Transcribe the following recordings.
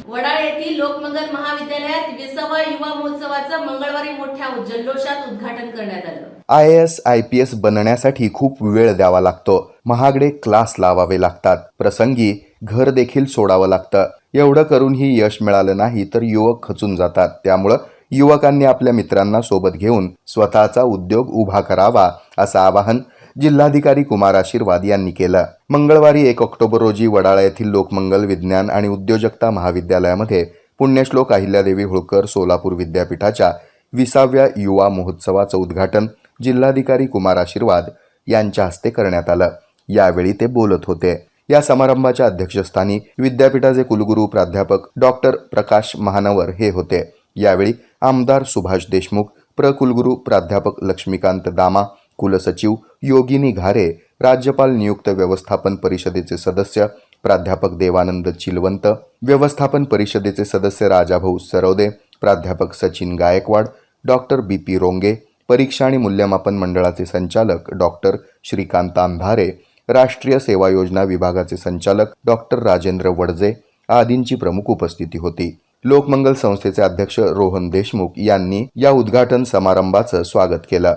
वडाळ येथील लोकमंगल महाविद्यालयात 20वा युवा महोत्सवाचं मंगळवारी मोठ्या जल्लोषात उद्घाटन करण्यात आलं। IAS IPS बनण्यासाठी खूप वेळ द्यावा लागतो, महागडे क्लास लावावे लागतात, प्रसंगी घर देखील सोडावं लागतं। एवढं करूनही यश मिळालं नाही तर युवक खचून जातात। त्यामुळं युवकांनी आपल्या मित्रांना सोबत घेऊन स्वतःचा उद्योग उभा करावा असं आवाहन जिल्हाधिकारी कुमार आशीर्वाद यांनी केलं। मंगळवारी 1 ऑक्टोबर रोजी वडाळा येथील लोकमंगल विज्ञान आणि उद्योजकता महाविद्यालयामध्ये पुण्यश्लोक अहिल्यादेवी होळकर सोलापूर विद्यापीठाच्या 20व्या युवा महोत्सवाचं उद्घाटन जिल्हाधिकारी कुमार आशीर्वाद यांच्या हस्ते करण्यात आलं। यावेळी ते बोलत होते। या समारंभाच्या अध्यक्षस्थानी विद्यापीठाचे कुलगुरू प्राध्यापक डॉक्टर प्रकाश महानवर हे होते। यावेळी आमदार सुभाष देशमुख, प्रकुलगुरू प्राध्यापक लक्ष्मीकांत दामा, कुलसचिव योगिनी घारे, राज्यपाल नियुक्त व्यवस्थापन परिषदेचे सदस्य प्राध्यापक देवानंद चिलवंत, व्यवस्थापन परिषदेचे सदस्य राजाभाऊ सरवदे, प्राध्यापक सचिन गायकवाड, डॉक्टर BP रोंगे, परीक्षा आणि मूल्यमापन मंडळाचे संचालक डॉक्टर श्रीकांत अंधारे, राष्ट्रीय सेवा योजना विभागाचे संचालक डॉक्टर राजेंद्र वडजे आदींची प्रमुख उपस्थिती होती। लोकमंगल संस्थेचे अध्यक्ष रोहन देशमुख यांनी या उद्घाटन समारंभाचं स्वागत केलं।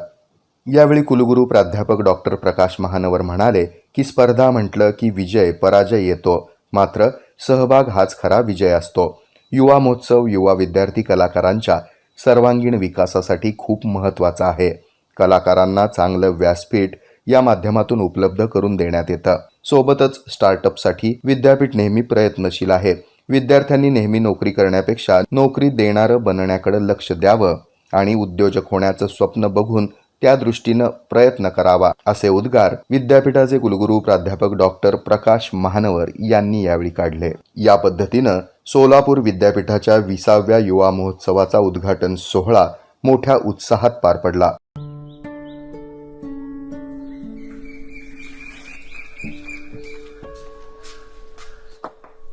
यावेळी कुलगुरू प्राध्यापक डॉक्टर प्रकाश महानवर म्हणाले की स्पर्धा म्हटलं की विजय पराजय येतो, मात्र सहभाग हाच खरा विजय असतो। युवा महोत्सव युवा विद्यार्थी कलाकारांच्या सर्वांगीण विकासासाठी खूप महत्त्वाचा आहे। कलाकारांना चांगलं व्यासपीठ या माध्यमातून उपलब्ध करून देण्यात येतं। सोबतच स्टार्टअपसाठी विद्यापीठ नेहमी प्रयत्नशील आहे। विद्यार्थ्यांनी नेहमी नोकरी करण्यापेक्षा नोकरी देणारं बनण्याकडे लक्ष द्यावं आणि उद्योजक होण्याचं स्वप्न बघून त्या दृष्टीनं प्रयत्न करावा असे उद्गार विद्यापीठाचे कुलगुरू प्राध्यापक डॉक्टर प्रकाश महानवर यांनी यावेळी काढले। या पद्धतीनं सोलापूर विद्यापीठाच्या 20व्या युवा महोत्सवाचा उद्घाटन सोहळा मोठ्या उत्साहात पार पडला।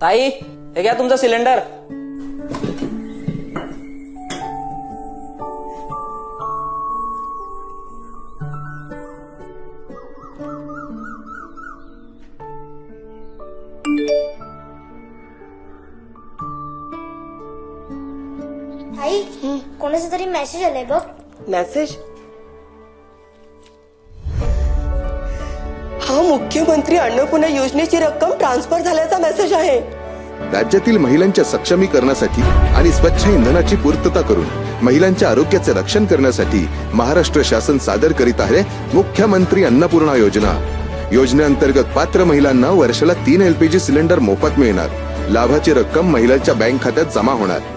ताई, हे घ्या तुमचा सिलेंडर। आई, कोणाचा तरी मेसेज आलाय बघ। मेसेज? हा मुख्यमंत्री अन्नपूर्णा योजनेची रक्कम ट्रान्सफर झाल्याचा मेसेज आहे। राज्यातील महिलांच्या सक्षमीकरणासाठी आणि स्वच्छ इंधनाची पूर्तता करून महिलांच्या आरोग्याचे रक्षण करण्यासाठी महाराष्ट्र शासन सादर करीत आहे मुख्यमंत्री अन्नपूर्णा योजना। योजनेअंतर्गत पात्र महिलांना वर्षाला 3 LPG सिलेंडर मोफत मिळणार। लाभाची रक्कम महिलांच्या बँक खात्यात जमा होणार।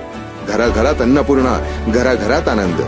घराघरात अन्नपूर्णा, घराघरात आनंद।